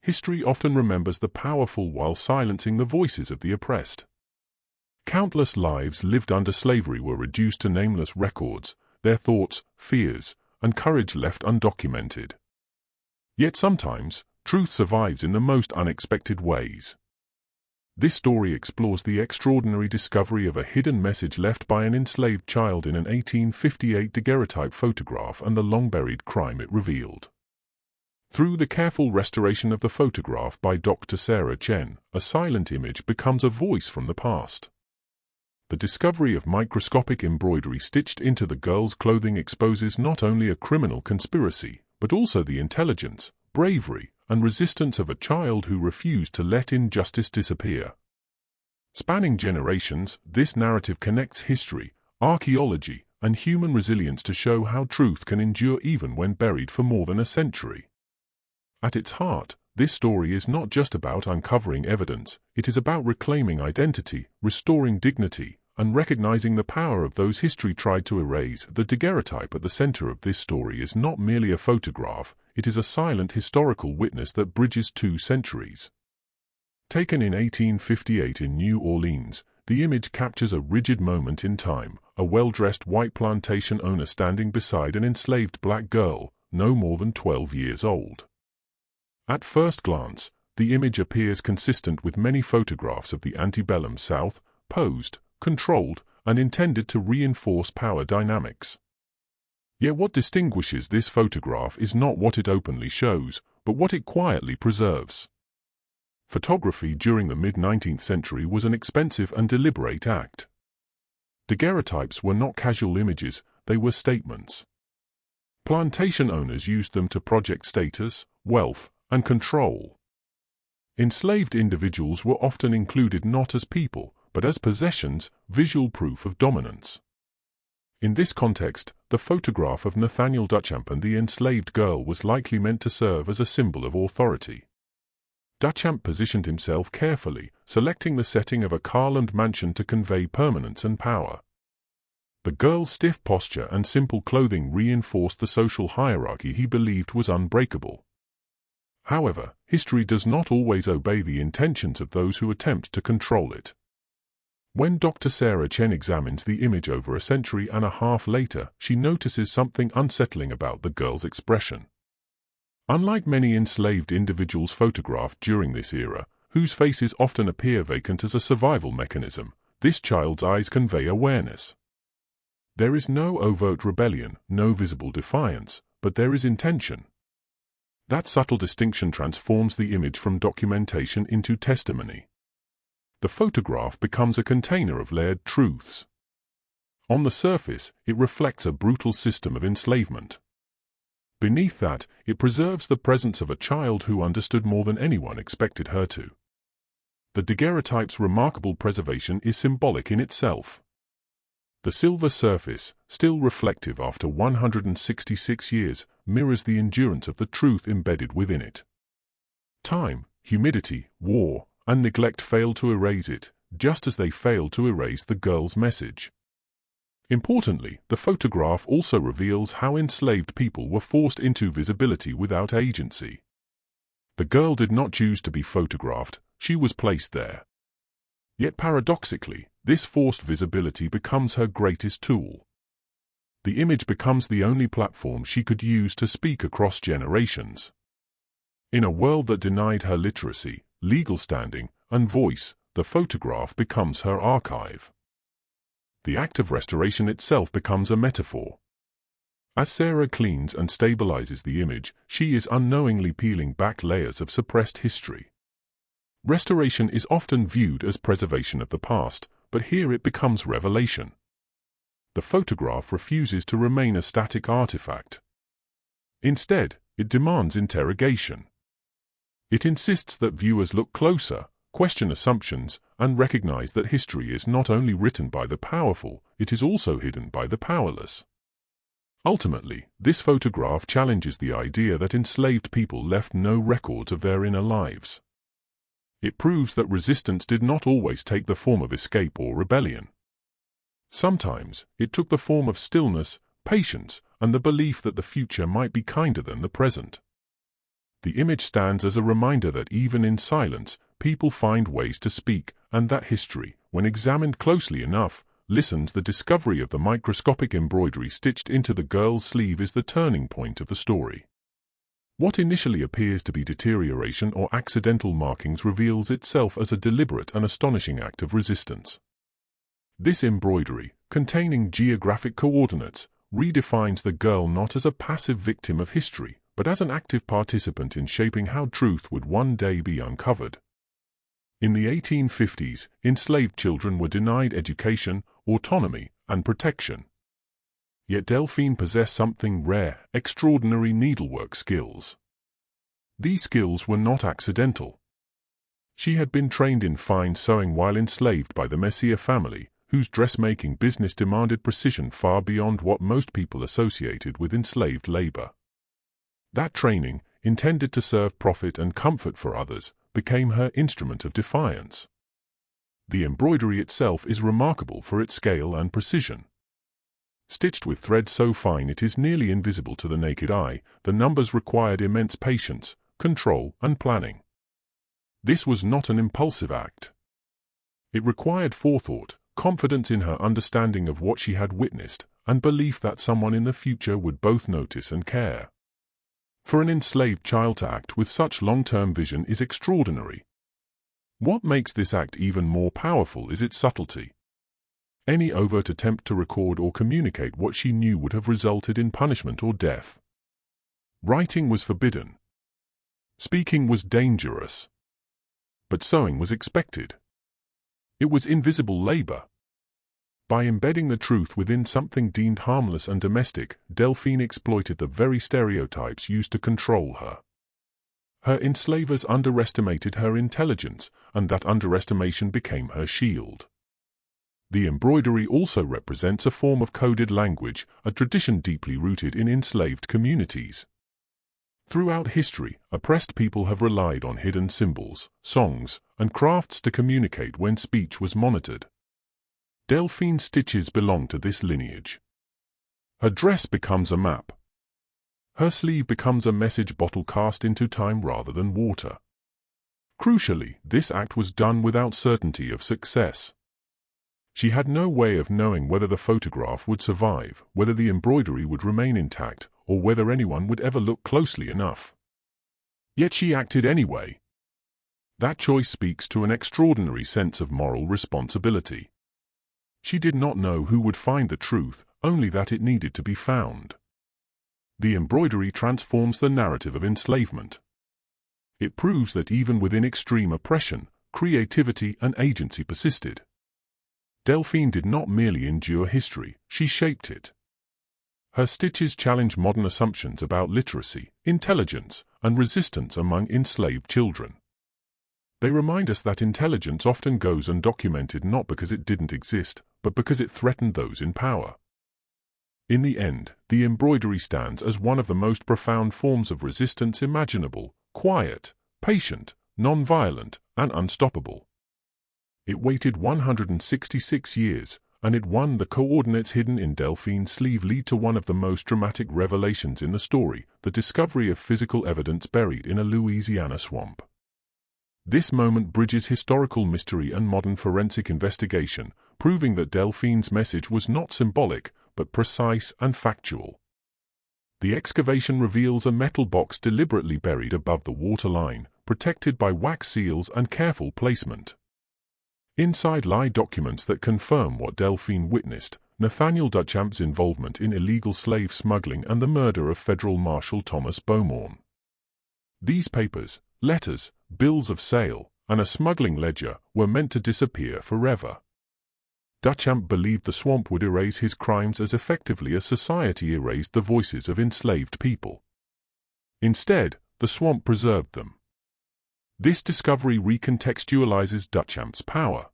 history often remembers the powerful while silencing the voices of the oppressed. Countless lives lived under slavery were reduced to nameless records, their thoughts, fears, and courage left undocumented. Yet sometimes, truth survives in the most unexpected ways. This story explores the extraordinary discovery of a hidden message left by an enslaved child in an 1858 daguerreotype photograph and the long-buried crime it revealed. Through the careful restoration of the photograph by Dr. Sarah Chen, a silent image becomes a voice from the past. The discovery of microscopic embroidery stitched into the girl's clothing exposes not only a criminal conspiracy, but also the intelligence, bravery, and resistance of a child who refused to let injustice disappear. Spanning generations, this narrative connects history, archaeology, and human resilience to show how truth can endure even when buried for more than a century. At its heart, this story is not just about uncovering evidence, it is about reclaiming identity, restoring dignity, and recognizing the power of those history tried to erase. The daguerreotype at the center of this story is not merely a photograph, it is a silent historical witness that bridges 2 centuries. Taken in 1858 in New Orleans, the image captures a rigid moment in time, a well-dressed white plantation owner standing beside an enslaved black girl, no more than 12 years old. At first glance, the image appears consistent with many photographs of the antebellum South, posed, controlled, and intended to reinforce power dynamics. Yet what distinguishes this photograph is not what it openly shows, but what it quietly preserves. Photography during the mid-19th century was an expensive and deliberate act. Daguerreotypes were not casual images, they were statements. Plantation owners used them to project status, wealth, and control. Enslaved individuals were often included not as people, but as possessions, visual proof of dominance. In this context, the photograph of Nathaniel Duchamp and the enslaved girl was likely meant to serve as a symbol of authority. Duchamp positioned himself carefully, selecting the setting of a Carland mansion to convey permanence and power. The girl's stiff posture and simple clothing reinforced the social hierarchy he believed was unbreakable. However, history does not always obey the intentions of those who attempt to control it. When Dr. Sarah Chen examines the image over a century and a half later, she notices something unsettling about the girl's expression. Unlike many enslaved individuals photographed during this era, whose faces often appear vacant as a survival mechanism, this child's eyes convey awareness. There is no overt rebellion, no visible defiance, but there is intention. That subtle distinction transforms the image from documentation into testimony. The photograph becomes a container of layered truths. On the surface, it reflects a brutal system of enslavement. Beneath that, it preserves the presence of a child who understood more than anyone expected her to. The daguerreotype's remarkable preservation is symbolic in itself. The silver surface, still reflective after 166 years, mirrors the endurance of the truth embedded within it. Time, humidity, war, and neglect failed to erase it, just as they failed to erase the girl's message. Importantly, the photograph also reveals how enslaved people were forced into visibility without agency. The girl did not choose to be photographed, she was placed there. Yet paradoxically, this forced visibility becomes her greatest tool. The image becomes the only platform she could use to speak across generations. In a world that denied her literacy, legal standing, and voice, the photograph becomes her archive. The act of restoration itself becomes a metaphor. As Sarah cleans and stabilizes the image, she is unknowingly peeling back layers of suppressed history. Restoration is often viewed as preservation of the past, but here it becomes revelation. The photograph refuses to remain a static artifact. Instead, it demands interrogation. It insists that viewers look closer, question assumptions, and recognize that history is not only written by the powerful, it is also hidden by the powerless. Ultimately, this photograph challenges the idea that enslaved people left no records of their inner lives. It proves that resistance did not always take the form of escape or rebellion. Sometimes, it took the form of stillness, patience, and the belief that the future might be kinder than the present. The image stands as a reminder that even in silence, people find ways to speak, and that history, when examined closely enough, listens. The discovery of the microscopic embroidery stitched into the girl's sleeve is the turning point of the story. What initially appears to be deterioration or accidental markings reveals itself as a deliberate and astonishing act of resistance. This embroidery, containing geographic coordinates, redefines the girl not as a passive victim of history, but as an active participant in shaping how truth would one day be uncovered. In the 1850s, enslaved children were denied education, autonomy, and protection. Yet Delphine possessed something rare, extraordinary needlework skills. These skills were not accidental. She had been trained in fine sewing while enslaved by the Messier family, whose dressmaking business demanded precision far beyond what most people associated with enslaved labor. That training, intended to serve profit and comfort for others, became her instrument of defiance. The embroidery itself is remarkable for its scale and precision. Stitched with thread so fine it is nearly invisible to the naked eye, the numbers required immense patience, control, and planning. This was not an impulsive act. It required forethought, confidence in her understanding of what she had witnessed, and belief that someone in the future would both notice and care. For an enslaved child to act with such long-term vision is extraordinary. What makes this act even more powerful is its subtlety. Any overt attempt to record or communicate what she knew would have resulted in punishment or death. Writing was forbidden. Speaking was dangerous. But sewing was expected. It was invisible labor. By embedding the truth within something deemed harmless and domestic, Delphine exploited the very stereotypes used to control her. Her enslavers underestimated her intelligence, and that underestimation became her shield. The embroidery also represents a form of coded language, a tradition deeply rooted in enslaved communities. Throughout history, oppressed people have relied on hidden symbols, songs, and crafts to communicate when speech was monitored. Delphine's stitches belong to this lineage. Her dress becomes a map. Her sleeve becomes a message bottle cast into time rather than water. Crucially, this act was done without certainty of success. She had no way of knowing whether the photograph would survive, whether the embroidery would remain intact, or whether anyone would ever look closely enough. Yet she acted anyway. That choice speaks to an extraordinary sense of moral responsibility. She did not know who would find the truth, only that it needed to be found. The embroidery transforms the narrative of enslavement. It proves that even within extreme oppression, creativity and agency persisted. Delphine did not merely endure history, she shaped it. Her stitches challenge modern assumptions about literacy, intelligence, and resistance among enslaved children. They remind us that intelligence often goes undocumented not because it didn't exist, but because it threatened those in power. In the end, the embroidery stands as one of the most profound forms of resistance imaginable, quiet, patient, non-violent, and unstoppable. It waited 166 years, and it won. The coordinates hidden in Delphine's sleeve lead to one of the most dramatic revelations in the story, the discovery of physical evidence buried in a Louisiana swamp. This moment bridges historical mystery and modern forensic investigation, proving that Delphine's message was not symbolic, but precise and factual. The excavation reveals a metal box deliberately buried above the waterline, protected by wax seals and careful placement. Inside lie documents that confirm what Delphine witnessed: Nathaniel Duchamp's involvement in illegal slave smuggling and the murder of Federal Marshal Thomas Beaumont. These papers, letters, bills of sale, and a smuggling ledger were meant to disappear forever. Duchamp believed the swamp would erase his crimes as effectively as society erased the voices of enslaved people. Instead, the swamp preserved them. This discovery recontextualizes Duchamp's power.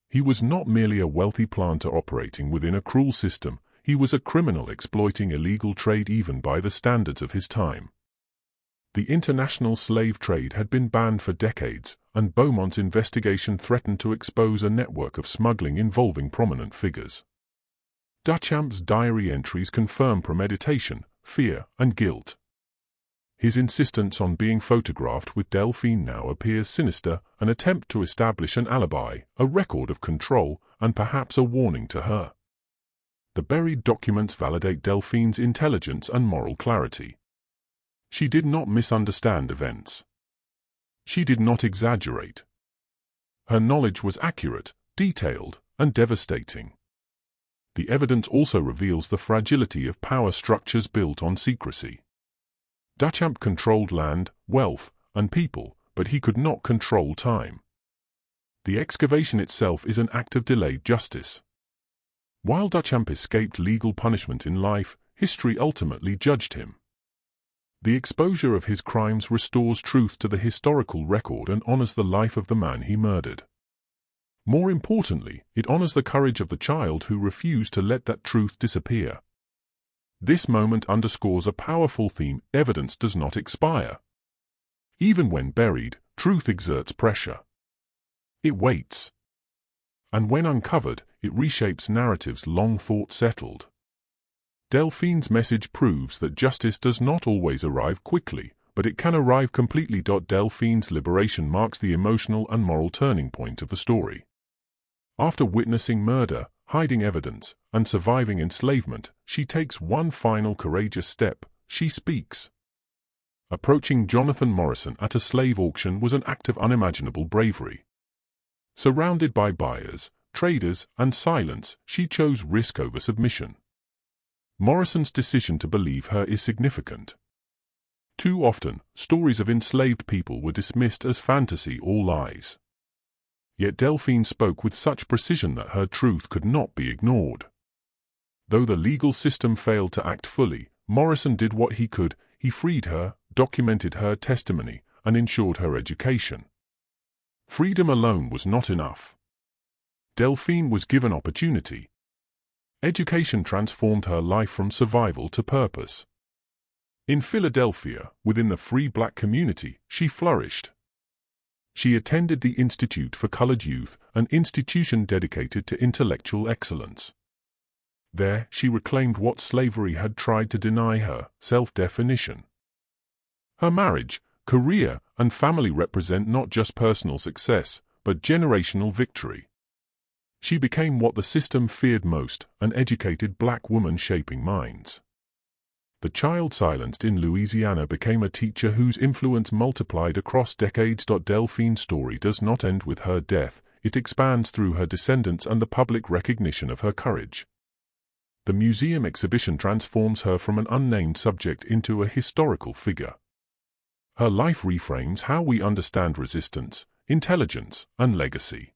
He was not merely a wealthy planter operating within a cruel system, he was a criminal exploiting illegal trade even by the standards of his time. The international slave trade had been banned for decades, and Beaumont's investigation threatened to expose a network of smuggling involving prominent figures. Duchamp's diary entries confirm premeditation, fear, and guilt. His insistence on being photographed with Delphine now appears sinister, an attempt to establish an alibi, a record of control, and perhaps a warning to her. The buried documents validate Delphine's intelligence and moral clarity. She did not misunderstand events. She did not exaggerate. Her knowledge was accurate, detailed, and devastating. The evidence also reveals the fragility of power structures built on secrecy. Duchamp controlled land, wealth, and people, but he could not control time. The excavation itself is an act of delayed justice. While Duchamp escaped legal punishment in life, history ultimately judged him. The exposure of his crimes restores truth to the historical record and honors the life of the man he murdered. More importantly, it honors the courage of the child who refused to let that truth disappear. This moment underscores a powerful theme: evidence does not expire. Even when buried, truth exerts pressure. It waits. And when uncovered, it reshapes narratives long thought settled. Delphine's message proves that justice does not always arrive quickly, but it can arrive completely. Delphine's liberation marks the emotional and moral turning point of the story. After witnessing murder, hiding evidence, and surviving enslavement, she takes one final courageous step: she speaks. Approaching Jonathan Morrison at a slave auction was an act of unimaginable bravery. Surrounded by buyers, traders, and silence, she chose risk over submission. Morrison's decision to believe her is significant. Too often, stories of enslaved people were dismissed as fantasy or lies. Yet Delphine spoke with such precision that her truth could not be ignored. Though the legal system failed to act fully, Morrison did what he could. He freed her, documented her testimony, and ensured her education. Freedom alone was not enough. Delphine was given opportunity. Education transformed her life from survival to purpose. In Philadelphia, within the free black community, she flourished. She attended the Institute for Colored Youth, an institution dedicated to intellectual excellence. There, she reclaimed what slavery had tried to deny her: self-definition. Her marriage, career, and family represent not just personal success, but generational victory. She became what the system feared most: an educated black woman shaping minds. The child silenced in Louisiana became a teacher whose influence multiplied across decades. Delphine's story does not end with her death, it expands through her descendants and the public recognition of her courage. The museum exhibition transforms her from an unnamed subject into a historical figure. Her life reframes how we understand resistance, intelligence, and legacy.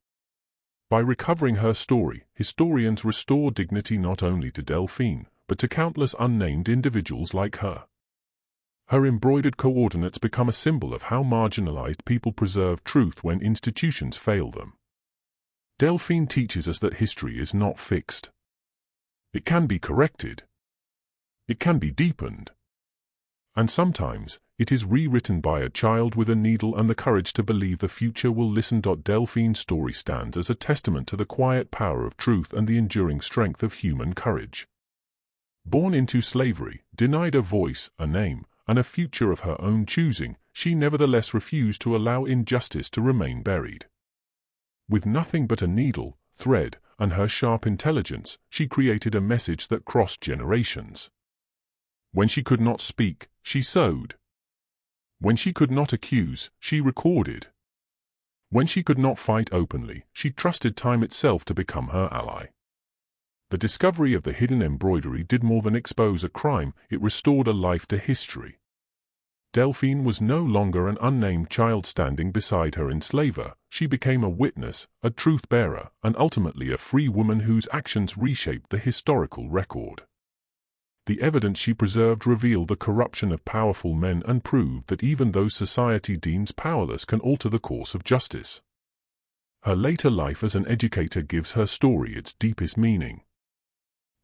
By recovering her story, historians restore dignity not only to Delphine, but to countless unnamed individuals like her. Her embroidered coordinates become a symbol of how marginalized people preserve truth when institutions fail them. Delphine teaches us that history is not fixed. It can be corrected. It can be deepened. And sometimes, it is rewritten by a child with a needle and the courage to believe the future will listen. Delphine's story stands as a testament to the quiet power of truth and the enduring strength of human courage. Born into slavery, denied a voice, a name, and a future of her own choosing, she nevertheless refused to allow injustice to remain buried. With nothing but a needle, thread, and her sharp intelligence, she created a message that crossed generations. When she could not speak, she sewed. When she could not accuse, she recorded. When she could not fight openly, she trusted time itself to become her ally. The discovery of the hidden embroidery did more than expose a crime, it restored a life to history. Delphine was no longer an unnamed child standing beside her enslaver, she became a witness, a truth-bearer, and ultimately a free woman whose actions reshaped the historical record. The evidence she preserved revealed the corruption of powerful men and proved that even those society deems powerless can alter the course of justice. Her later life as an educator gives her story its deepest meaning.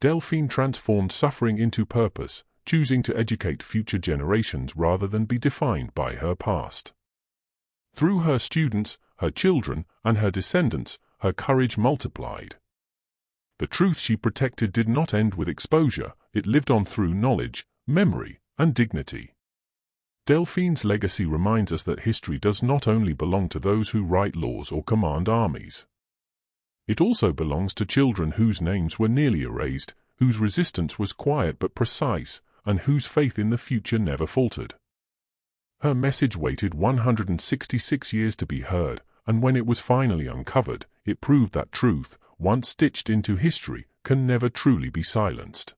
Delphine transformed suffering into purpose, choosing to educate future generations rather than be defined by her past. Through her students, her children, and her descendants, her courage multiplied. The truth she protected did not end with exposure, it lived on through knowledge, memory, and dignity. Delphine's legacy reminds us that history does not only belong to those who write laws or command armies. It also belongs to children whose names were nearly erased, whose resistance was quiet but precise, and whose faith in the future never faltered. Her message waited 166 years to be heard, and when it was finally uncovered, it proved that truth, once stitched into history, can never truly be silenced.